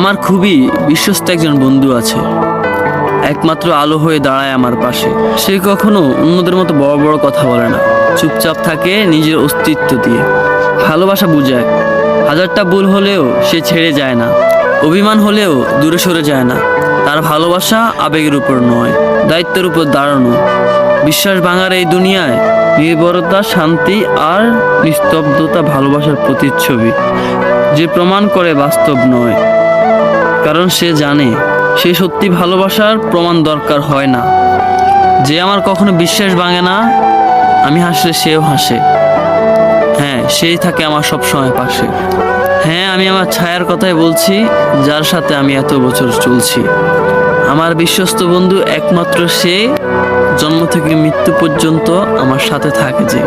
আমার খুবই বিশ্বস্ত একজন বন্ধু আছে, একমাত্র আলো হয়ে দাঁড়ায় আমার পাশে। সে কখনো অন্যদের মতো বড় বড় কথা বলে না, চুপচাপ থাকে নিজের অস্তিত্ব দিয়ে। ভালোবাসা বুঝায়, হাজারটা ভুল হলেও সে ছেড়ে যায় না, অভিমান হলেও দূরে সরে যায় না। তার ভালোবাসা আবেগের উপর নয়, দায়িত্বের উপর দাঁড়ানো। বিশ্বাস ভাঙার এই দুনিয়ায় নির্ভরতা, শান্তি আর নিস্তব্ধতা ভালোবাসার প্রতিচ্ছবি, যে প্রমাণ করে বাস্তব নয়। কারণ সে জানে সে সত্যি ভালোবাসার প্রমাণ দরকার হয় না। যে আমার কখনো বিশ্বাস ভাঙে না, আমি হাসলে সেও হাসে। হ্যাঁ, সেই থাকে আমার সব সময় পাশে। হ্যাঁ, আমি আমার ছায়ার কথাই বলছি, যার সাথে আমি এত বছর চলছি। আমার বিশ্বস্ত বন্ধু একমাত্র সে, জন্ম থেকে মৃত্যু পর্যন্ত আমার সাথে থাকে যে।